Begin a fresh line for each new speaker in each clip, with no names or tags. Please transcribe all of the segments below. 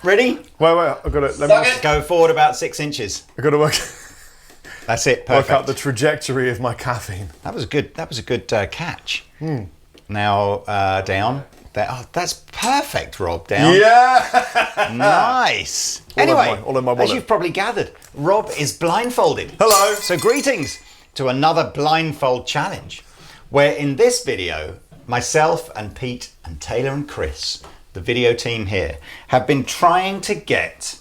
Ready?
Wait, I've got to... Let me
Go forward about 6 inches.
I've got to work...
That's it,
Work
perfect.
out the trajectory of my caffeine.
That was a good catch. Now, down. That's perfect, Rob, down.
Yeah!
Nice.
All
Anyway,
in my wallet.
as you've probably gathered, Rob is blindfolded.
Hello.
So greetings to another blindfold challenge, where in this video, myself and Pete and Taylor and Chris, the video team here, have been trying to get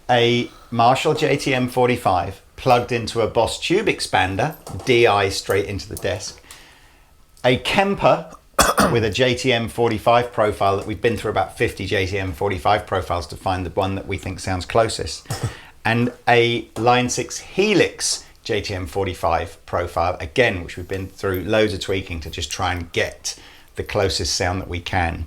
a Marshall JTM 45 plugged into a Boss tube expander, DI straight into the desk, a Kemper with a JTM 45 profile that we've been through about 50 JTM 45 profiles to find the one that we think sounds closest, and a Line 6 Helix JTM 45 profile, again, which we've been through loads of tweaking to just try and get the closest sound that we can.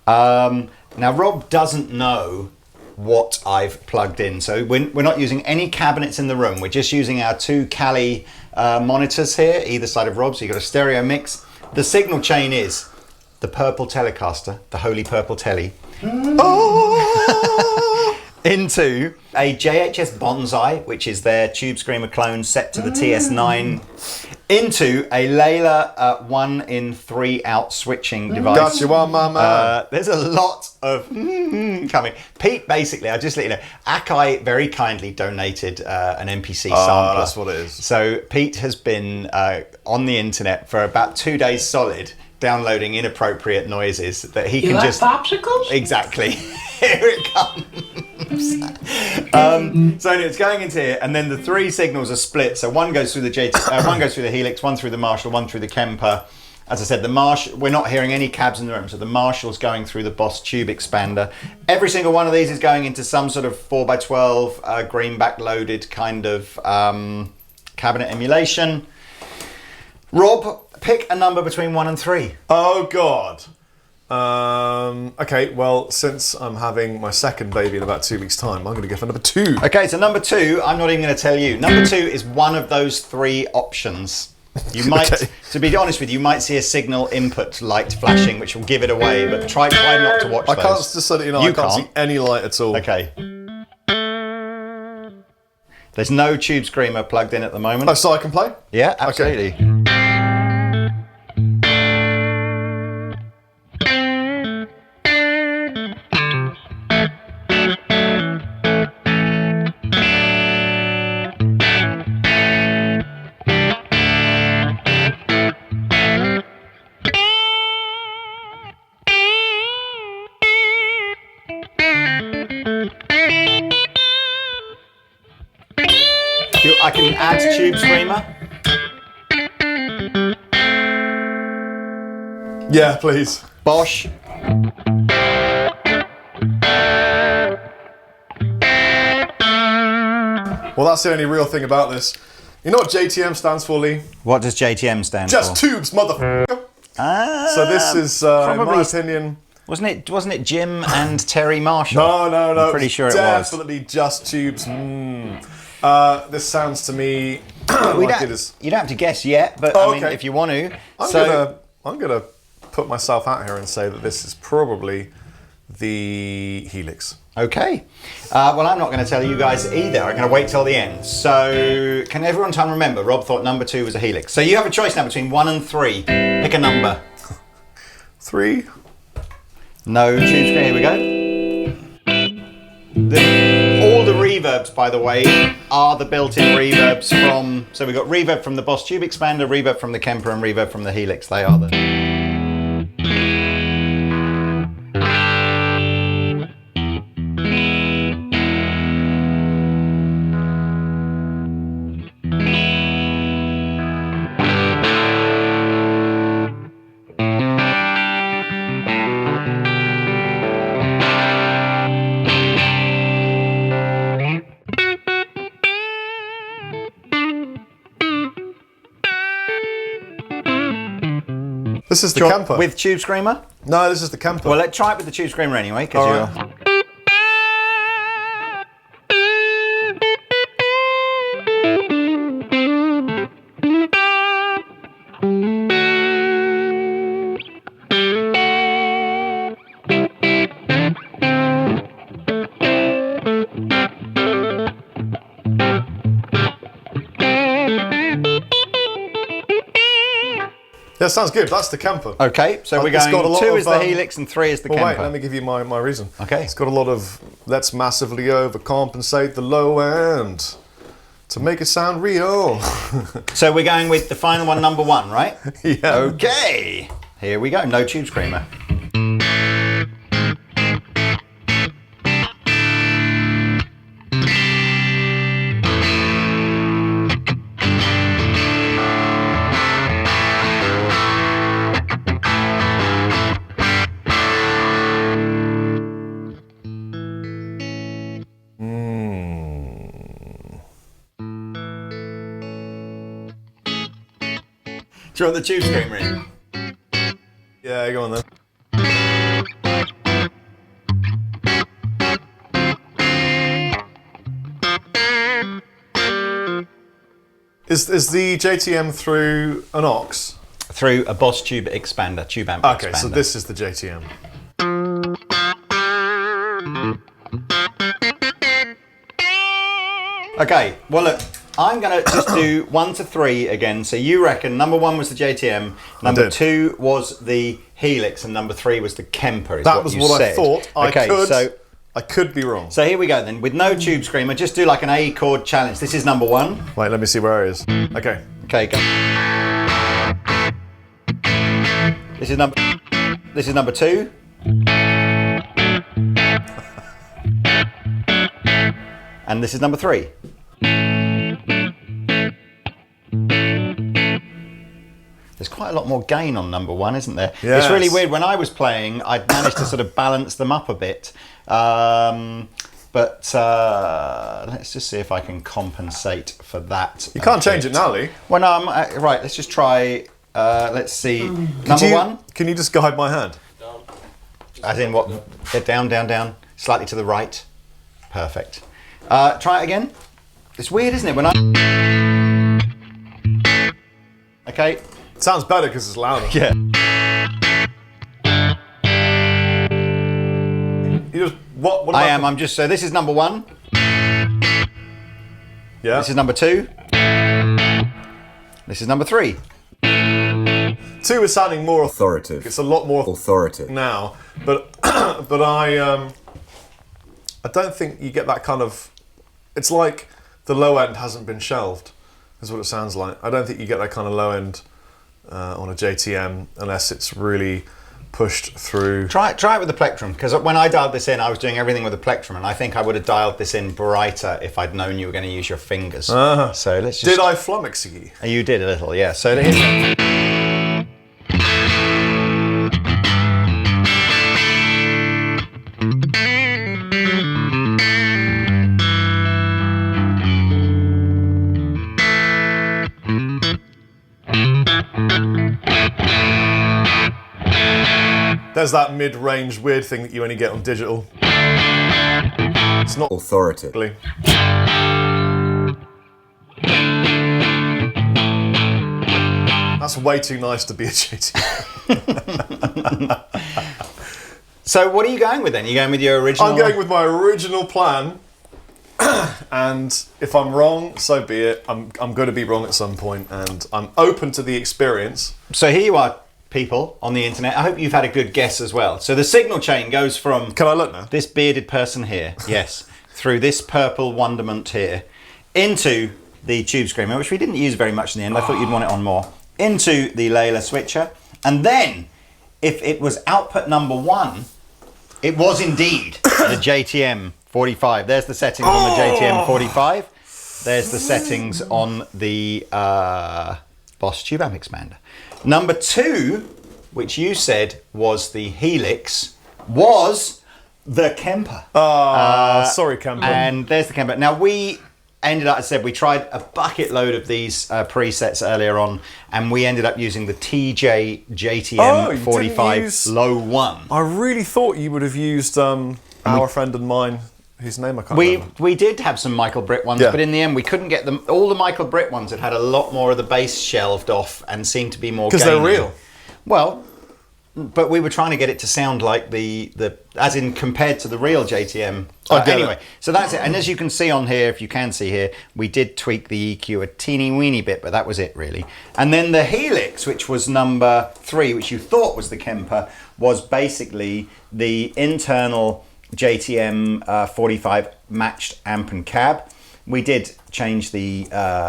Now, Rob doesn't know what I've plugged in, so we're not using any cabinets in the room. We're just using our two Cali monitors here, either side of Rob, so you've got a stereo mix. The signal chain is the purple Telecaster, the holy purple telly, into a JHS Bonsai, which is their Tube Screamer clone set to the TS9, into a Layla 1 in 3 out switching device.
Got you on, mama.
There's a lot of coming. Pete, basically, I'll just let you know, Akai very kindly donated an MPC sampler.
That's what it is.
So Pete has been on the internet for about 2 days solid, downloading inappropriate noises that he can just...
popsicles?
Exactly. Here it comes. So anyway, it's going into here, and then the 3 signals are split. So one goes through the one goes through the Helix, one through the Marshall, one through the Kemper. As I said, the Marshall, we're not hearing any cabs in the room, so the Marshall's going through the Boss tube expander. Every single one of these is going into some sort of 4x12 greenback loaded kind of cabinet emulation. Rob, pick a number between 1 and 3.
Oh, God. Okay, well, since I'm having my second baby in about 2 weeks' time, I'm going to go for number 2.
Okay, so number 2, I'm not even going to tell you. Number 2 is one of those 3 options. You might, to be honest with you, you might see a signal input light flashing, which will give it away, but try not to watch those.
I can't, just so that you know, I can't see any light at all.
Okay. There's no Tube Screamer plugged in at the moment.
Oh, so I can play?
Yeah, absolutely.
Okay.
I can add Tube Screamer.
Yeah, please.
Bosch.
Well, that's the only real thing about this. You know what JTM stands for, Lee?
What does JTM stand for?
Just tubes, motherfucker. So this is, in my opinion...
Wasn't it Jim and Terry Marshall?
No.
I'm pretty sure it was.
Definitely Just Tubes. This sounds to me like it is.
You don't have to guess yet, but I mean, if you want to.
I'm gonna put myself out here and say that this is probably the Helix.
Okay. Well, I'm not going to tell you guys either. I'm going to wait till the end. So, can everyone try and remember? Rob thought number 2 was a Helix. So you have a choice now between 1 and 3. Pick a number.
3.
No Tube Screamer. Here we go. All the reverbs, by the way, are the built-in reverbs from... So we've got reverb from the Boss Tube Expander, reverb from the Kemper, and reverb from the Helix. They are the...
This is the Kemper.
With Tube Screamer?
No, this is the Kemper.
Well, let's try it with the Tube Screamer anyway, because you're...
That sounds good. That's the Kemper.
Okay, so we're
It's got a
going
lot
2
of,
is the Helix and 3 is the
Well,
Kemper.
wait, let me give you my reason.
Okay.
It's got a lot of let's massively overcompensate the low end to make it sound real.
So we're going with the final one, number 1, right?
Yeah.
Okay, here we go. No Tube Screamer. Do you want the Tube Screamer in?
Yeah, go on then. Is the JTM through an aux?
Through a Boss Tube Expander, Tube Amp Expander.
Okay, so this is the JTM.
Okay, well look, I'm going to just do 1 to 3 again. So you reckon number 1 was the JTM, number 2 was the Helix, and number 3 was the Kemper.
That was what I thought. I could be wrong.
So here we go then. With no Tube Screamer, just do like an A chord challenge. This is number 1.
Wait, let me see where it is. Okay.
Okay, go. This is number 2. And this is number 3. There's quite a lot more gain on number 1, isn't there?
Yes.
It's really weird. When I was playing, I'd managed to sort of balance them up a bit. But let's just see if I can compensate for that.
You can't change it now, Lee.
Well, no, right, let's just try, let's see. Number 1.
Can you just guide my hand?
As in what? Get down, down, down. Slightly to the right. Perfect. Try it again. It's weird, isn't it? When I... Okay.
It sounds better because it's louder.
Yeah.
You just what
I am. I'm just. So this is number 1.
Yeah.
This is number 2. This is number 3.
2 is sounding more
authoritative.
It's a lot more
authoritative
now, but but I don't think you get that kind of. It's like the low end hasn't been shelved. Is what it sounds like. I don't think you get that kind of low end on a JTM unless it's really pushed through.
Try it with the plectrum, because when I dialed this in, I was doing everything with the plectrum, and I think I would have dialed this in brighter if I'd known you were going to use your fingers. So let's just.
Did I flummox you?
You did a little, yeah. So here's.
There's that mid-range weird thing that you only get on digital. It's not
authoritative.
That's way too nice to be a JTM.
So what are you going with then? Are you going with your original?
I'm going with my original plan. And if I'm wrong, so be it. I'm going to be wrong at some point, and I'm open to the experience.
So here you are, people on the internet. I hope you've had a good guess as well. So the signal chain goes from.
Can I look now?
This bearded person here, yes, through this purple wonderment here, into the Tube Screamer, which we didn't use very much in the end. I thought you'd want it on more. Into the Layla switcher, and then if it was output number 1, it was indeed the JTM 45. There's the settings on the JTM 45. There's the settings on the Boss Tube Amp Expander. Number 2, which you said was the Helix, was the Kemper.
Sorry, Kemper.
And there's the Kemper. Now we ended up, as I said, we tried a bucket load of these presets earlier on, and we ended up using the TJ JTM 45 low 1.
I really thought you would have used our friend and mine, whose name I can't remember.
We did have some Michael Britt ones, but in the end we couldn't get them. All the Michael Britt ones had a lot more of the bass shelved off and seemed to be more
because they're real.
Well, but we were trying to get it to sound like the as in compared to the real JTM. Anyway, so that's it. And as you can see on here, if you can see here, we did tweak the EQ a teeny weeny bit, but that was it really. And then the Helix, which was number 3, which you thought was the Kemper, was basically the internal JTM 45 matched amp and cab. We did change the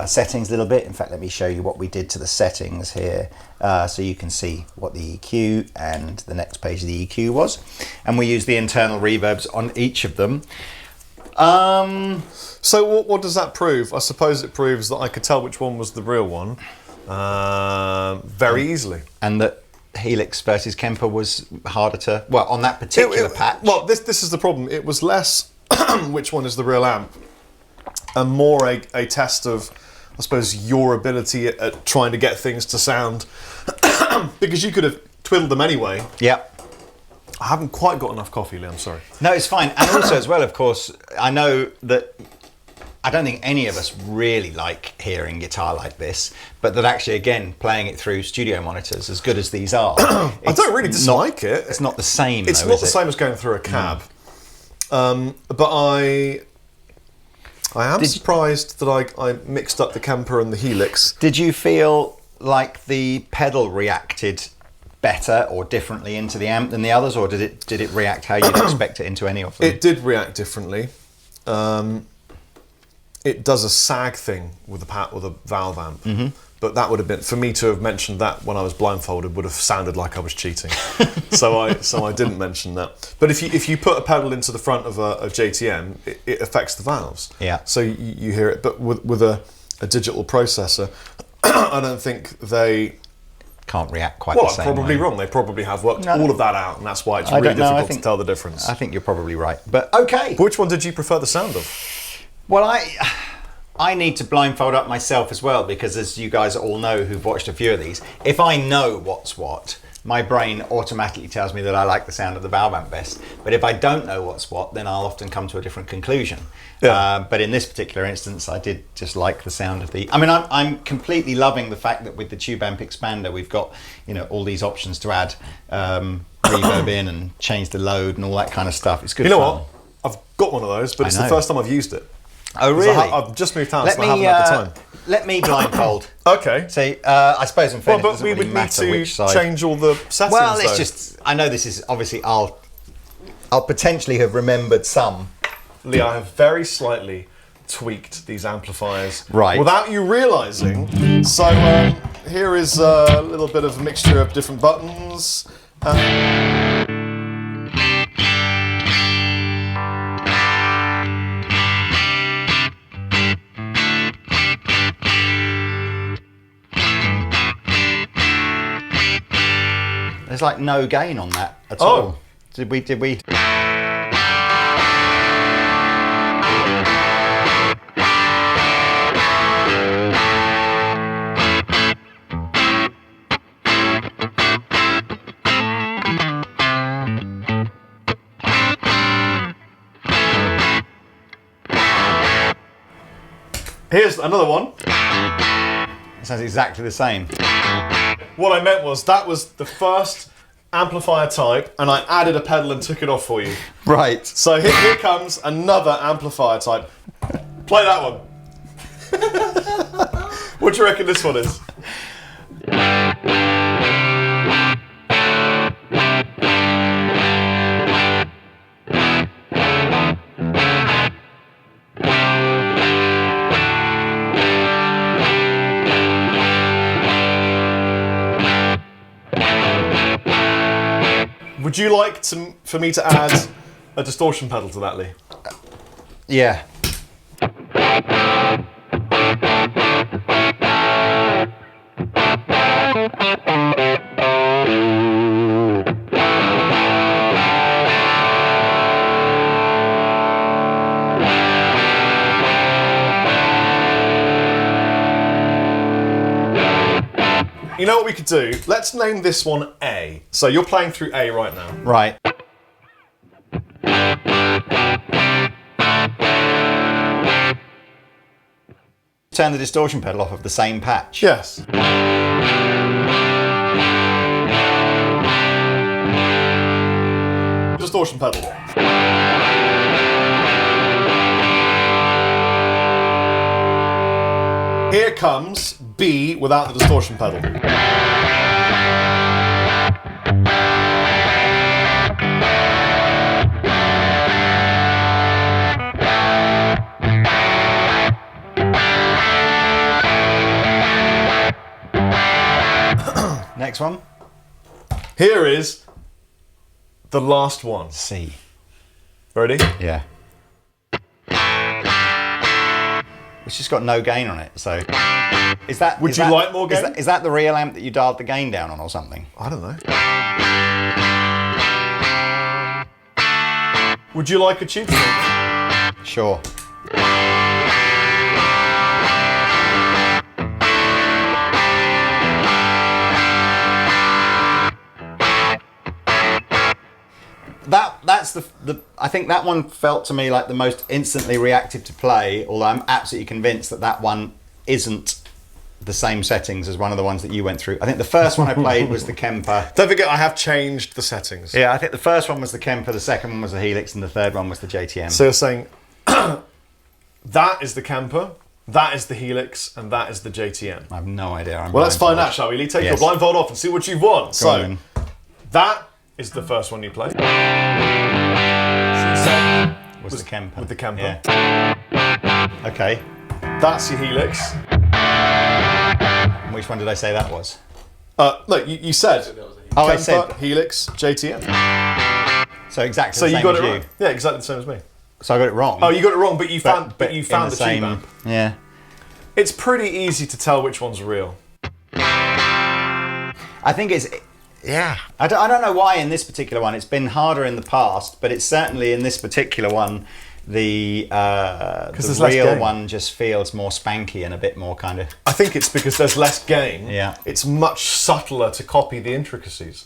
settings a little bit. In fact, let me show you what we did to the settings here, so you can see what the EQ and the next page of the EQ was. And we used the internal reverbs on each of them.
So what does that prove? I suppose it proves that I could tell which one was the real one very easily. And
that Helix versus Kemper was harder to, well, on that particular patch.
Well, this is the problem. It was less which one is the real amp, and more a test of, I suppose, your ability at trying to get things to sound, because you could have twiddled them anyway.
Yeah.
I haven't quite got enough coffee, Lee, I'm sorry.
No, it's fine. And also as well, of course, I know that I don't think any of us really like hearing guitar like this, but that actually, again, playing it through studio monitors, as good as these are,
I don't really dislike it.
It's not the same.
It's not the same as going through a cab. But I am surprised that I mixed up the Kemper and the Helix.
Did you feel like the pedal reacted better or differently into the amp than the others, or did it react how you'd expect it into any of them?
It did react differently. It does a sag thing with a valve amp, but that would have been, for me to have mentioned that when I was blindfolded would have sounded like I was cheating. so I didn't mention that. But if you put a pedal into the front of a JTM, it affects the valves.
Yeah.
So you hear it, but with a digital processor, I don't think they
can't react quite the same
I'm probably
way.
wrong. They probably have worked all of that out, and that's why it's really difficult to tell the difference.
I think you're probably right. But okay.
But which one did you prefer the sound of?
Well, I need to blindfold up myself as well, because as you guys all know who've watched a few of these, if I know what's what, my brain automatically tells me that I like the sound of the valve amp best. But if I don't know what's what, then I'll often come to a different conclusion. Yeah. But in this particular instance, I did just like the sound of the... I mean, I'm completely loving the fact that with the tube amp expander, we've got, you know, all these options to add reverb in and change the load and all that kind of stuff. It's good fun.
You know what? I've got one of those, but it's the first time I've used it.
Oh, really?
I've just moved house and I haven't had the time.
Let me blindfold.
Okay.
So I suppose in fairness,
but
it doesn't
we
really
would
matter
need
which
to
side.
change all the settings.
Well, it's just, I know this is obviously, I'll potentially have remembered some.
Lee, I have very slightly tweaked these amplifiers,
right,
without you realising. So here is a little bit of a mixture of different buttons.
There's like no gain on that at all. Did we?
Here's another one.
It sounds exactly the same.
What I meant was that was the first amplifier type, and I added a pedal and took it off for you.
Right.
So here comes another amplifier type. Play that one. What do you reckon this one is? Would you like for me to add a distortion pedal to that, Lee?
Yeah.
You know what we could do? Let's name this one A. So you're playing through A right now.
Right. Turn the distortion pedal off of the same patch.
Yes. distortion pedal. Here comes B without the distortion pedal.
Next one.
Here is the last one.
C.
Ready?
Yeah. It's just got no gain on it, so... Is that...
Would you like more gain?
Is that the real amp that you dialed the gain down on or something?
I don't know. Would you like a tube screamer?
Sure. That's the I think that one felt to me like the most instantly reactive to play, although I'm absolutely convinced that that one isn't the same settings as one of the ones that you went through. I think the first one I played was the Kemper.
Don't forget, I have changed the settings.
Yeah, I think the first one was the Kemper, the second one was the Helix, and the third one was the JTM.
So you're saying that is the Kemper, that is the Helix, and that is the JTM.
I have no idea.
Well, let's find out, shall we, Lee? Take your blindfold off and see what you've won. So, that is the first one you played.
Was the Kemper.
With the Kemper.
Yeah. Okay.
That's your Helix.
And which one did I say that was?
Look, you said
Oh,
Kemper,
I said
Helix, JTM.
So exactly
So
the same
you got
as
it
you.
right. Yeah, exactly the same as me.
So I got it wrong.
Oh, you got it wrong, but you found
in
the
same,
tube amp.
Yeah.
It's pretty easy to tell which one's real.
I think it's... Yeah. I don't know why in this particular one. It's been harder in the past, but it's certainly in this particular one, the real one just feels more spanky and a bit more kind of...
I think it's because there's less gain.
Yeah.
It's much subtler to copy the intricacies.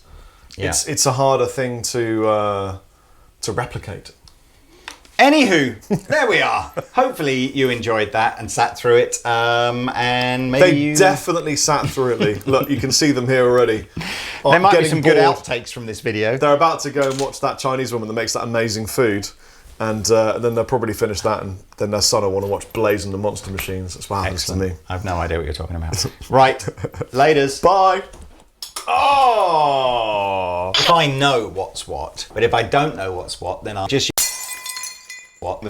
Yeah.
It's a harder thing to replicate.
Anywho, there we are. Hopefully you enjoyed that and sat through it. And maybe
They definitely sat through it, Lee. Look, you can see them here already.
There might be some good
bored.
outtakes from this video.
They're about to go and watch that Chinese woman that makes that amazing food. And then they'll probably finish that, and then their son will want to watch Blazing the Monster Machines. That's what happens to me.
I have no idea what you're talking about. Right, laters.
Bye. Oh.
If I know what's what, but if I don't know what's what, then I'll just... What?